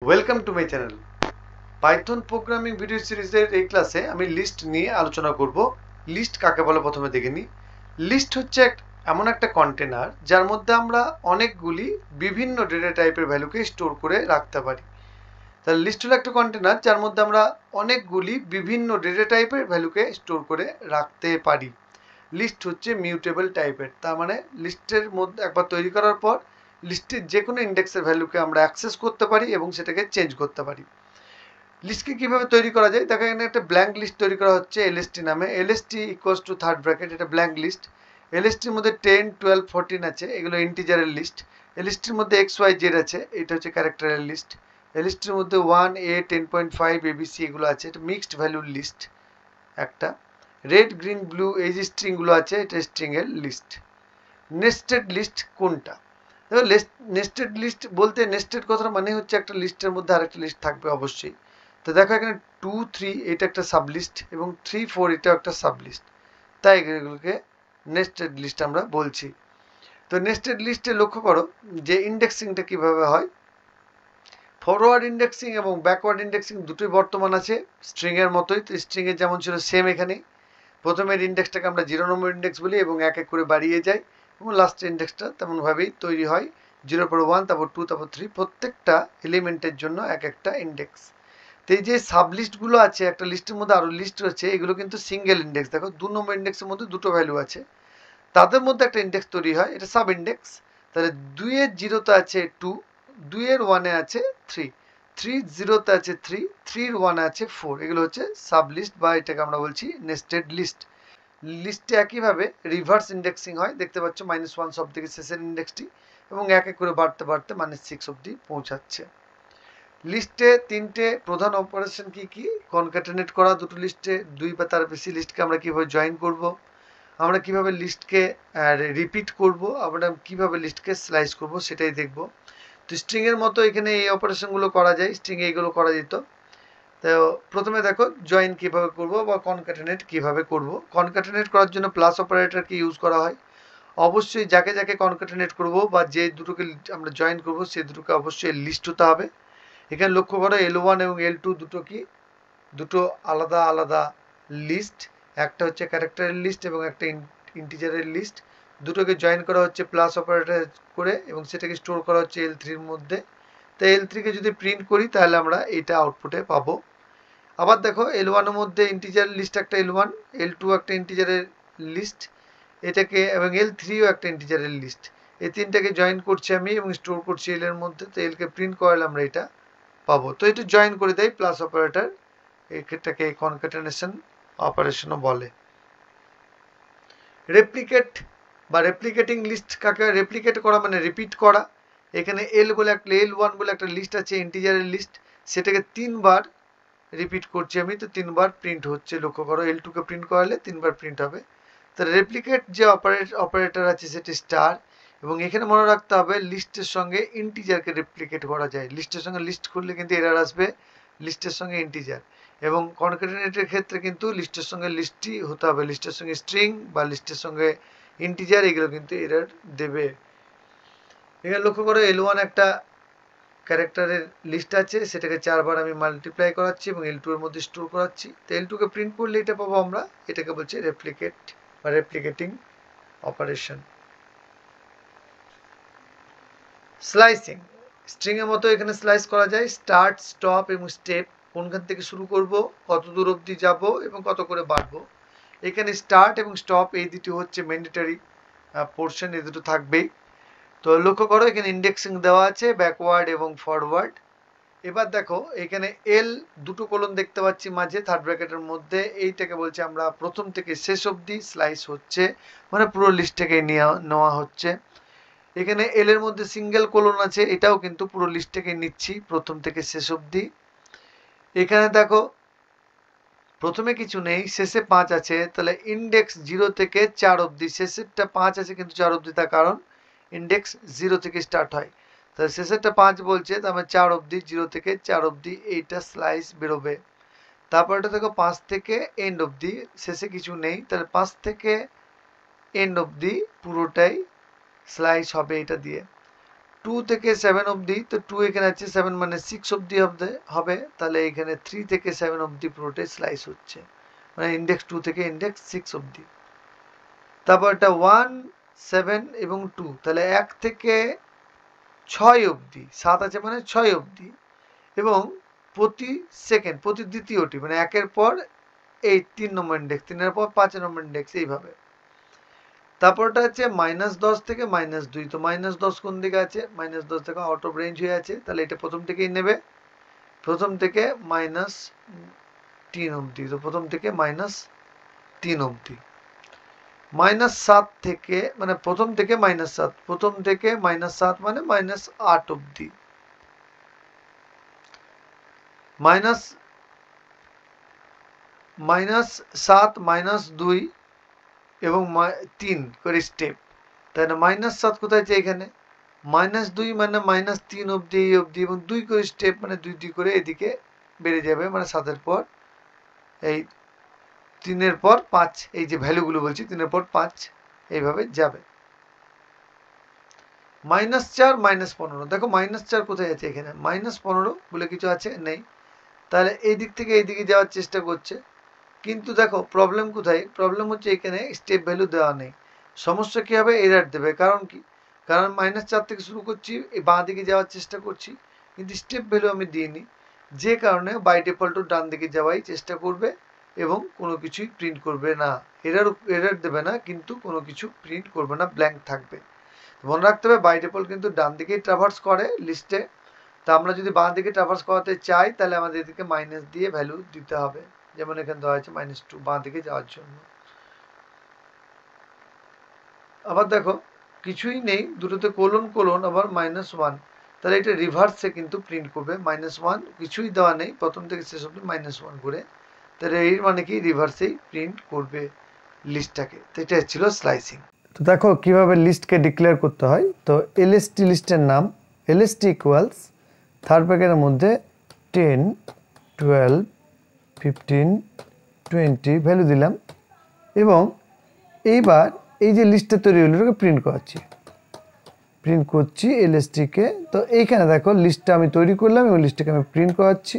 Welcome to my channel. Python programming video সিরিজের এই ক্লাসে আমি লিস্ট নিয়ে আলোচনা করব। লিস্ট কাকে বলে প্রথমে দেখে নিই। লিস্ট হচ্ছে এমন একটা কন্টেনার যার মধ্যে আমরা অনেকগুলি বিভিন্ন ডেটা টাইপের ভ্যালুকে স্টোর করে রাখতে পারি। তাহলে লিস্ট হলো একটা কন্টেনার যার মধ্যে আমরা অনেকগুলি বিভিন্ন ডেটা টাইপের ভ্যালুকে স্টোর করে রাখতে পারি। লিস্ট হচ্ছে মিউটেবল টাইপের, তার মানে লিস্টের মধ্যে একবার তৈরি করার পর লিস্টের যে কোনো ইন্ডেক্সের ভ্যালুকে আমরা অ্যাক্সেস করতে পারি এবং সেটাকে চেঞ্জ করতে পারি। লিস্টকে কীভাবে তৈরি করা যায় দেখো, এখানে একটা ব্ল্যাঙ্ক লিস্ট তৈরি করা হচ্ছে এলএসটি নামে। LST equals to third bracket, এটা ব্ল্যাঙ্ক লিস্ট। এলএসটির মধ্যে 10, 12, 14 আছে, এগুলো ইন্টিজারের লিস্ট। এলএসটির মধ্যে XYZ আছে, এটা হচ্ছে ক্যারেক্টারের লিস্ট। এলএসটির মধ্যে 1A, 10.5, ABC এগুলো আছে, এটা মিক্সড ভ্যালুর লিস্ট একটা। রেড, গ্রিন, ব্লু এই যে স্ট্রিংগুলো আছে, এটা স্ট্রিংয়ের লিস্ট। নেস্টেড লিস্ট কোনটা? দেখো, নেস্টেড লিস্ট বলতে নেস্টেড কথার মানে হচ্ছে একটা লিস্টের মধ্যে আরেকটা লিস্ট থাকবে অবশ্যই। তো দেখো এখানে 2, 3 এটা একটা সাবলিস্ট এবং 3, 4 এটা একটা সাবলিস্ট, তাই এগুলোকে নেস্টেড লিস্ট আমরা বলছি। তো নেস্টেড লিস্টে লক্ষ্য করো যে ইন্ডেক্সিংটা কিভাবে হয়। ফরওয়ার্ড ইন্ডেক্সিং এবং ব্যাকওয়ার্ড ইন্ডেক্সিং দুটোই বর্তমান আছে স্ট্রিংয়ের মতোই। তো স্ট্রিংয়ের যেমন ছিল সেম এখানে প্রথমের ইন্ডেক্সটাকে আমরা 0 নম্বর ইন্ডেক্স বলি এবং এক এক করে বাড়িয়ে যাই, এবং লাস্টের ইন্ডেক্সটা তেমনভাবেই তৈরি হয়। 0 পর 1, তারপর 2, তারপর 3, প্রত্যেকটা এলিমেন্টের জন্য এক একটা ইন্ডেক্স। তো এই যে সাবলিস্টগুলো আছে, একটা লিস্টের মধ্যে আরও লিস্ট রয়েছে, এগুলো কিন্তু সিঙ্গেল ইন্ডেক্স। দেখো 2 নম্বর ইন্ডেক্সের মধ্যে দুটো ভ্যালু আছে, তাদের মধ্যে একটা ইন্ডেক্স তৈরি হয়, এটা সাব ইন্ডেক্স। তাহলে 2 এর 0তে আছে 2, 2 এর 1-এ আছে 3, 3 0তে আছে 3, 3 এর 1-এ আছে 4, এগুলো হচ্ছে সাবলিস্ট বা এটাকে আমরা বলছি নেস্টেড লিস্ট। লিস্টে একইভাবে রিভার্স ইন্ডেক্সিং হয়, দেখতে পাচ্ছ -1 সব থেকে শেষের ইন্ডেক্সটি, এবং এক এক করে বাড়তে বাড়তে -6 অবধি পৌঁছাচ্ছে। লিস্টে 3টে প্রধান অপারেশন কি কি? কনক্যাটেনেট করা, দুটো লিস্টে 2 বা তার বেশি লিস্টকে আমরা কিভাবে জয়েন করব, আমরা কিভাবে লিস্টকে রিপিট করব, আমরা কিভাবে লিস্টকে স্লাইস করব সেটাই দেখব। তো স্ট্রিংয়ের মতো এখানে এই অপারেশনগুলো করা যায়, স্ট্রিংয়ে এইগুলো করা যেত। তো প্রথমে দেখো জয়েন কিভাবে করব বা কনক্যাটেনেট কিভাবে করব। কনক্যাটেনেট করার জন্য প্লাস অপারেটরকে ইউজ করা হয়। অবশ্যই যাকে যাকে কনক্যাটেনেট করব বা যে দুটোকে আমরা জয়েন করব সেই দুটোকে অবশ্যই লিস্ট হতে হবে। এখানে লক্ষ্য করো L1 এবং L2 দুটো কি, দুটো আলাদা আলাদা লিস্ট, একটা হচ্ছে ক্যারেক্টারের লিস্ট এবং একটা ইন্টিজারের লিস্ট। দুটোকে জয়েন করা হচ্ছে প্লাস অপারেটর করে এবং সেটাকে স্টোর করা হচ্ছে L3-র মধ্যে। তো L3-কে যদি প্রিন্ট করি তাহলে আমরা এটা আউটপুটে পাবো। আবার দেখো L1-এর মধ্যে ইন্টিজার লিস্ট একটা L1, L2 একটা ইন্টিজারের লিস্ট, এটাকে এবং L3ও একটা ইন্টিজারের লিস্ট, এই তিনটাকে জয়েন করছি আমি এবং স্টোর করছি L-এর মধ্যে। তো L-কে প্রিন্ট করালে আমরা এটা পাবো। তো এটা জয়েন করে দেয় প্লাস অপারেটর, এটাকে কনক্যাটেনেশন অপারেশনও বলে। রেপ্লিকেট বা রেপ্লিকেটিং লিস্ট কাকে? রেপ্লিকেট করা মানে রিপিট করা। এখানে L1 বলে একটা লিস্ট আছে ইন্টিজারের লিস্ট, সেটাকে 3বার রিপিট করছি আমি, তো 3বার প্রিন্ট হচ্ছে। লক্ষ্য করো L2-কে প্রিন্ট করালে 3বার প্রিন্ট হবে। তো রেপ্লিকেট যে অপারেটর আছে সেটি স্টার, এবং এখানে মনে রাখতে হবে লিস্টের সঙ্গে ইন্টিজারকে রেপ্লিকেট করা যায়। লিস্টের সঙ্গে লিস্ট করলে কিন্তু এরর আসবে, লিস্টের সঙ্গে ইন্টিজার। এবং কনক্যাটেনেটের ক্ষেত্রে কিন্তু লিস্টের সঙ্গে লিস্টই হতে হবে, লিস্টের সঙ্গে স্ট্রিং বা লিস্টের সঙ্গে ইন্টিজার এগুলো কিন্তু এরর দেবে। এখানে লক্ষ্য করো L1 একটা ক্যারেক্টারের লিস্ট আছে, সেটাকে 4বার আমি মাল্টিপ্লাই করাচ্ছি এবং L2 এর মধ্যে স্টোর করাচ্ছি। তো L2-কে প্রিন্ট করলে এটা পাবো আমরা, এটাকে বলছি রেপ্লিকেট বা রেপ্লিকেটিং অপারেশন। স্লাইসিং, স্ট্রিংয়ের মতো এখানে স্লাইস করা যায়। স্টার্ট, স্টপ এবং স্টেপ, কোনখান থেকে শুরু করব, কত দূর অবধি যাব এবং কত করে বাড়বো। এখানে স্টার্ট এবং স্টপ এই দুটি হচ্ছে ম্যান্ডেটরি পোর্শন, এই দুটো থাকবেই। তো লক্ষ্য করো এখানে ইন্ডেক্সিং দেওয়া আছে ব্যাকওয়ার্ড এবং ফরওয়ার্ড। এবার দেখো এখানে L দুটো কলন দেখতে পাচ্ছি মাঝে থার্ড ব্র্যাকেটের মধ্যে, এইটাকে বলছি আমরা প্রথম থেকে শেষ অবধি স্লাইস হচ্ছে, মানে পুরো লিস্টটাকে নেওয়া হচ্ছে। এখানে L এর মধ্যে সিঙ্গেল কলন আছে, এটাও কিন্তু পুরো লিস্টটাকে নিচ্ছি প্রথম থেকে শেষ অবধি। এখানে দেখো প্রথমে কিছু নেই, শেষে 5 আছে, তাহলে ইন্ডেক্স 0 থেকে 4 অবধি, শেষেরটা 5 আছে কিন্তু 4 অবধি, তার কারণ ইন্ডেক্স 0 থেকে স্টার্ট হয়। তাহলে শেষেরটা 5 বলছে, তার মানে 4 অবধি, 0 থেকে 4 অবধি এইটা স্লাইস বেরোবে। তারপরটা দেখো 5 থেকে এন্ড অবধি, শেষে কিছু নেই, তাহলে 5 থেকে এন্ড অবধি পুরোটাই স্লাইস হবে এটা দিয়ে। 2 থেকে 7 অবধি, তো 2 এখানে আছে, 7 মানে 6 অবধি হবে, তাহলে এখানে 3 থেকে 7 অবধি পুরোটাই স্লাইস হচ্ছে, মানে ইন্ডেক্স 2 থেকে ইন্ডেক্স 6 অবধি। তারপর এটা 1, 7 এবং 2, তাহলে 1 থেকে 6 অবধি, 7 আছে মানে 6 অবধি, এবং প্রতি সেকেন্ড, প্রতি দ্বিতীয়টি, মানে 1-এর পর এই 3 নম্বর ইন্ডেক্স, 3-এর পর 5 নম্বর ইন্ডেক্স, এইভাবে। তারপরটা হচ্ছে -10 থেকে -2, তো -10 কোন দিকে আছে, -10 থেকে আউট অফ রেঞ্জ হয়ে আছে, তাহলে এটা প্রথম থেকেই নেবে, প্রথম থেকে -3 অবধি, তো প্রথম থেকে -3 অবধি। -7 থেকে, মানে প্রথম থেকে -7, প্রথম থেকে -7 মানে -8 অবধি, -7, -2 এবং 3 করে স্টেপ, তাই না? -7 কোথায় আছে, এখানে। -2 মানে -3 অবধি, এই অবধি, এবং 2 করে স্টেপ, মানে 2 করে এদিকে বেড়ে যাবে, মানে 7-এর পর এই 3-এর পর 5, এই যে ভ্যালুগুলো বলছি, 3-এর পর 5 এইভাবে যাবে। -4, -15, দেখো -4 কোথায় আছে, এখানে। -15 বলে কিছু আছে, নেই, তাহলে এই দিক থেকে এই দিকে যাওয়ার চেষ্টা করছে, কিন্তু দেখো প্রবলেম কোথায়, প্রবলেম হচ্ছে এখানে স্টেপ ভ্যালু দেওয়া নেই। সমস্যা কি হবে, এরার দেবে, কারণ কি, কারণ -4 থেকে শুরু করছি, এই বাঁ দিকে যাওয়ার চেষ্টা করছি, কিন্তু স্টেপ ভ্যালু আমি দিইনি, যে কারণে বাই ডিফল্ট ডান দিকে যাওয়াই চেষ্টা করবে এবং কোনো কিছুই প্রিন্ট করবে না। এরার দেবে না, কিন্তু কোনো কিছু প্রিন্ট করবে না, ব্ল্যাঙ্ক থাকবে। মনে রাখতে হবে বাই ডিফল্ট কিন্তু ডান দিকেই ট্রাভার্স করে লিস্টে, তা আমরা যদি বাঁ দিকে ট্রাভার্স করাতে চাই, তাহলে আমাদের এদিকে মাইনাস দিয়ে ভ্যালু দিতে হবে, যেমন এখানে দেওয়া আছে -2 বাঁ দিকে যাওয়ার জন্য। আবার দেখো কিছুই নেই, দুটোতে কোলন, আবার -1, তাহলে এটা রিভার্সে কিন্তু প্রিন্ট করবে, -1, কিছুই দেওয়া নেই, প্রথম থেকে শেষ অবধি -1 করে, তাহলে এর মানে কি রিভার্সেই প্রিন্ট করবে লিস্টটাকে। তো এটা ছিল স্লাইসিং। তো দেখো কিভাবে লিস্টকে ডিক্লেয়ার করতে হয়। তো এলএসটি লিস্টের নাম, এলএসটি ইকুয়ালস থার্ড ব্র্যাকেটের মধ্যে 10, 12, 15, 20 ভ্যালু দিলাম, এবং এইবার এই যে লিস্টটা তৈরি হলো এটাকে প্রিন্ট করছি এলএসটিকে। তো এইখানে দেখো লিস্টটা আমি তৈরি করলাম এবং লিস্টটাকে আমি প্রিন্ট করাচ্ছি,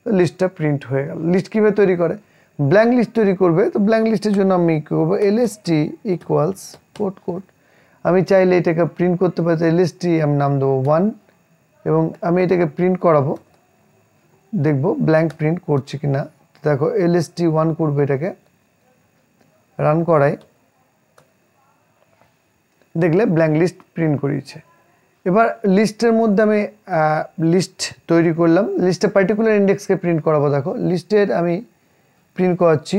তো লিস্টটা প্রিন্ট হয়ে গেল। লিস্ট কীভাবে তৈরি করে, ব্ল্যাঙ্ক লিস্ট তৈরি করবে, তো ব্ল্যাঙ্ক লিস্টের জন্য আমি কী করবো, এলএসটি ইকুয়ালস কোড, আমি চাইলে এটাকে প্রিন্ট করতে পারি, এলএসটি আমি নাম দেবো 1, এবং আমি এটাকে প্রিন্ট করাবো, দেখবো ব্ল্যাঙ্ক প্রিন্ট করছে কি না। দেখো এলএসটি 1 করবে, এটাকে রান করাই, দেখলে ব্ল্যাঙ্ক লিস্ট প্রিন্ট করিয়েছে। এবার লিস্টের মধ্যে আমি লিস্ট তৈরি করলাম, লিস্টে পার্টিকুলার ইন্ডেক্সকে প্রিন্ট করাবো। দেখো লিস্টের আমি প্রিন্ট করাচ্ছি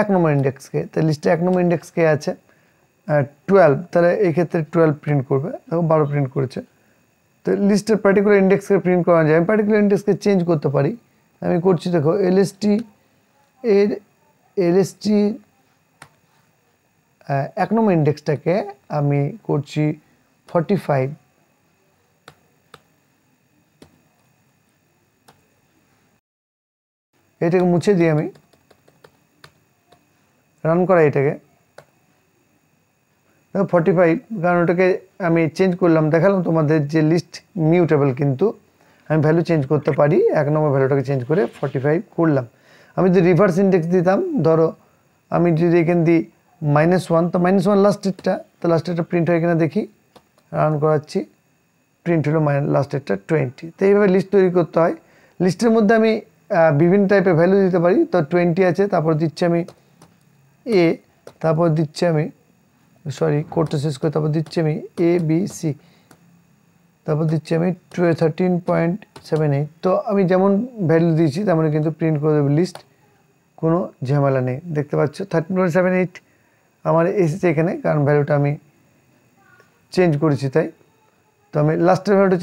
1 নম্বর ইন্ডেক্সকে, তাই লিস্টে 1 নম্বর ইন্ডেক্সকে আছে 12, তাহলে এই ক্ষেত্রে 12 প্রিন্ট করবে, দেখো 12 প্রিন্ট করেছে। তো লিস্টের পার্টিকুলার ইন্ডেক্সকে প্রিন্ট করা যায়, আমি পার্টিকুলার ইন্ডেক্সকে চেঞ্জ করতে পারি, আমি করছি। দেখো এলএসটি 1 নম্বর ইন্ডেক্সটাকে আমি করছি 45, এটাকে মুছে দিই, আমি রান করাই এটাকে, 45, কারণ ওটাকে আমি চেঞ্জ করলাম, দেখালাম তোমাদের যে লিস্ট মিউটেবল, কিন্তু আমি ভ্যালু চেঞ্জ করতে পারি, 1 নম্বর ভ্যালুটাকে চেঞ্জ করে 45 করলাম। আমি যদি রিভার্স ইন্ডেক্স দিতাম, ধরো আমি যদি এখানে দিই -1, তো -1 লাস্টেরটা, তো লাস্টেরটা প্রিন্ট হয় কিনা দেখি, রান করাচ্ছি, প্রিন্ট হলো লাস্টেরটা 20। তো এইভাবে লিস্ট তৈরি করতে হয়। লিস্টের মধ্যে আমি বিভিন্ন টাইপের ভ্যালু দিতে পারি, তো 20 আছে, তারপর দিচ্ছি আমি এ, তারপর দিচ্ছি আমি কোডটা শেষ করে, তারপর দিচ্ছি আমি ABC, তারপর দিচ্ছি আমি 13.78। তো আমি যেমন ভ্যালু দিয়েছি তেমন কিন্তু প্রিন্ট করে দেবে লিস্ট, কোনো ঝামেলা নেই। দেখতে পাচ্ছ 13.78 আমার এসেছে এখানে, কারণ ভ্যালুটা আমি চেঞ্জ করেছি, তাই। তো আমি লাস্টের ভ্যালুটা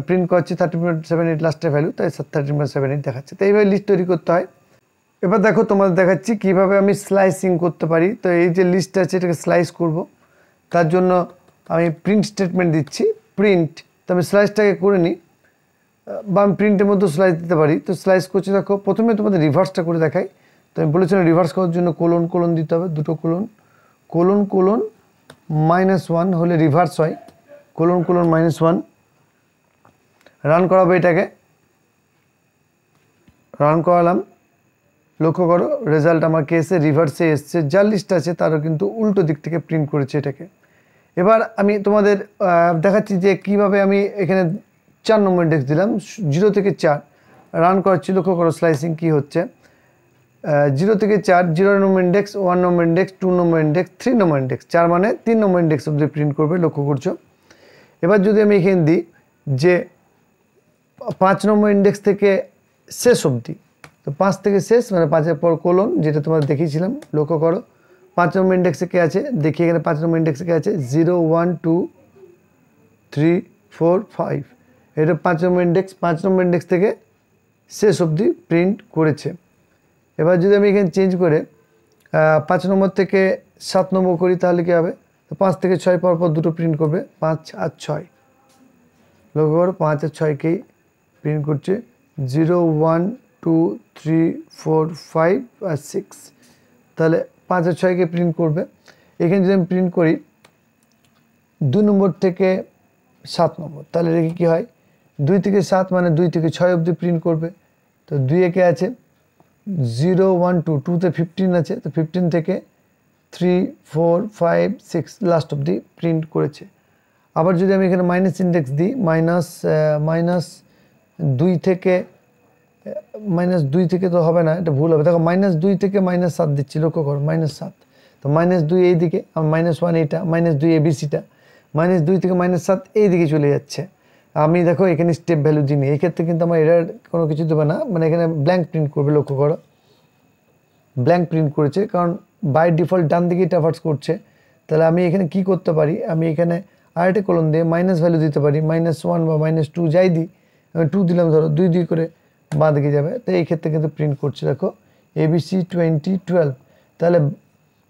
প্রিন্ট করছি 13.78 লাস্টের ভ্যালু, তাই 13.78 দেখাচ্ছে। তো এইভাবে লিস্ট তৈরি করতে হয়। এবার দেখো তোমাদের দেখাচ্ছি কিভাবে আমি স্লাইসিং করতে পারি। তো এই যে লিস্ট আছে এটাকে স্লাইস করব, তার জন্য আমি প্রিন্ট স্টেটমেন্ট দিচ্ছি, প্রিন্ট। তো আমি স্লাইসটাকে করে নিই, বা আমি প্রিন্টের মধ্যে স্লাইস দিতে পারি। তো স্লাইস করছি, দেখো প্রথমে তোমাদের রিভার্সটা করে দেখাই। তো আমি বলেছিলাম রিভার্স করার জন্য কোলন দিতে হবে, দুটো কোলন -1 হলে রিভার্স হয়, কোলন -1, রান করাবো, এটাকে রান করালাম। লক্ষ্য করো রেজাল্ট আমার কেসে রিভার্সে এসছে, যার লিস্ট আছে তারও কিন্তু উল্টো দিক থেকে প্রিন্ট করেছে এটাকে। এবার আমি তোমাদের দেখাচ্ছি যে কিভাবে আমি এখানে 4 নম্বর ইন্ডেক্স দিলাম, 0 থেকে 4 রান করাচ্ছি। লক্ষ্য করো স্লাইসিং কি হচ্ছে, 0 থেকে 4, 0 নম্বর ইন্ডেক্স, 1 নম্বর ইন্ডেক্স, 2 নম্বর ইন্ডেক্স, 3 নম্বর ইন্ডেক্স, 4 মানে 3 নম্বর ইন্ডেক্স অবধি প্রিন্ট করবে। লক্ষ্য করছো। এবার যদি আমি এখানে দিই যে 5 নম্বর ইন্ডেক্স থেকে শেষ অবধি, তো 5 থেকে শেষ মানে 5-এর পর কোলন, যেটা তোমাদের দেখিয়েছিলাম। লক্ষ্য করো 5 নম্বর ইন্ডেক্সে কে আছে, দেখি এখানে 5 নম্বর ইন্ডেক্সে কে আছে, 0 1 2 3 4 5, এটা 5 নম্বর ইন্ডেক্স। 5 নম্বর ইন্ডেক্স থেকে শেষ অবধি প্রিন্ট করেছে। এবার যদি আমি এখানে চেঞ্জ করে 5 নম্বর থেকে 7 নম্বর করি, তাহলে কী হবে, তো 5 থেকে 6 পর পর দুটো প্রিন্ট করবে, 5 আর 6। লক্ষ্য করো 5 আর 6কেই প্রিন্ট করছে, 0 1 2 3 4 5 আর 6, তাহলে 5 আর 6কে প্রিন্ট করবে। এখানে যদি আমি প্রিন্ট করি 2 নম্বর থেকে 7 নম্বর, তাহলে রেখে কী হয়, 2 থেকে 7 মানে 2 থেকে 6 অবধি প্রিন্ট করবে। তো 2 এ কে আছে, 0 1 2, 2তে 15 আছে, তো 15 থেকে 3 4 5 6 লাস্ট অবধি প্রিন্ট করেছে। আবার যদি আমি এখানে মাইনাস ইন্ডেক্স দিই, মাইনাস 2 থেকে তো হবে না, এটা ভুল হবে। দেখো -2 থেকে -7 দিচ্ছি, লক্ষ্য করো -7, তো -2 এই দিকে, আর -1 এইটা, -2 এবিসিটা, -2 থেকে -7 এই দিকে চলে যাচ্ছে। আমি দেখো এখানে স্টেপ ভ্যালু দিইনি, এই ক্ষেত্রে কিন্তু আমার এরার কোনো কিছু দেবে না, মানে এখানে ব্ল্যাঙ্ক প্রিন্ট করবে। লক্ষ্য করো ব্ল্যাঙ্ক প্রিন্ট করেছে, কারণ বাই ডিফল্ট ডান দিকে ট্রাভার্স করছে। তাহলে আমি এখানে কি করতে পারি, আমি এখানে আরেকটা কলম দিয়ে মাইনাস ভ্যালু দিতে পারি, -1 বা -2 যাই দিই, আমি 2 দিলাম, ধরো 2 2 করে বাঁ দিকে যাবে। তো এই ক্ষেত্রে কিন্তু প্রিন্ট করছে, দেখো ABC 20 12, তাহলে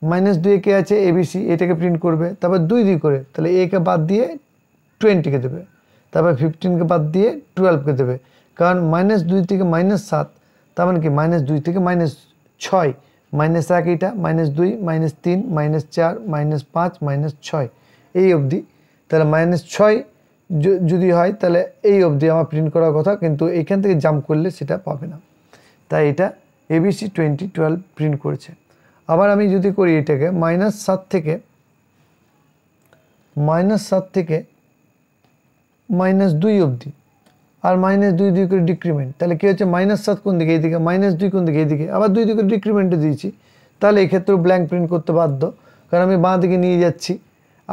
-2 কে আছে ABC, এটাকে প্রিন্ট করবে, তারপর 2 2 করে, তাহলে এ কে বাদ দিয়ে 20কে দেবে, তারপর 15কে বাদ দিয়ে 12কে দেবে, কারণ -2 থেকে -7, তার মানে কি -2 থেকে -6, -1 এইটা, -2 -3 -4 -5 -6 এই অবধি। তাহলে -6 যদি হয় তাহলে এই অবধি আমার প্রিন্ট করার কথা, কিন্তু এইখান থেকে জাম্প করলে সেটা পাবে না। তাই এটা ABC 20 12 প্রিন্ট করেছে। আবার আমি যদি করি এটাকে -7 থেকে -2 অবধি, আর -2 2 করে ডিক্রিমেন্ট, তাহলে কী হচ্ছে, -7 কোন দিকে, এইদিকে, -2 কোন দিকে, এইদিকে, আবার 2 2 করে ডিক্রিমেন্টে দিয়েছি, তাহলে এই ক্ষেত্রেও ব্ল্যাঙ্ক প্রিন্ট করতে বাধ্য, কারণ আমি বাঁ দিকে নিয়ে যাচ্ছি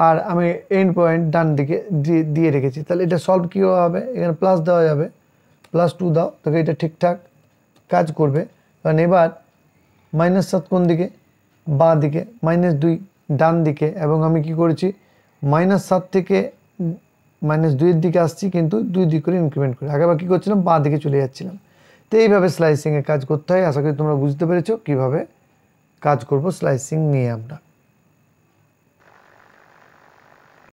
আর আমি এন্ড পয়েন্ট ডান দিকে দিয়ে রেখেছি। তাহলে এটা সলভ কী হবে, এখানে প্লাস দেওয়া যাবে, +2 দাও, তবে এটা ঠিকঠাক কাজ করবে। কারণ এবার -7 কোন দিকে, বাঁ দিকে, -2 ডান দিকে, এবং আমি কি করেছি, -7 থেকে -2 এর দিকে আসছি, কিন্তু 2 2 করে ইনক্রিমেন্ট করে, আগেবার কী করছিলাম, বাঁ দিকে চলে যাচ্ছিলাম। তো এইভাবে স্লাইসিংয়ে কাজ করতে হয়। আশা করি তোমরা বুঝতে পেরেছো কীভাবে কাজ করব স্লাইসিং নিয়ে আমরা।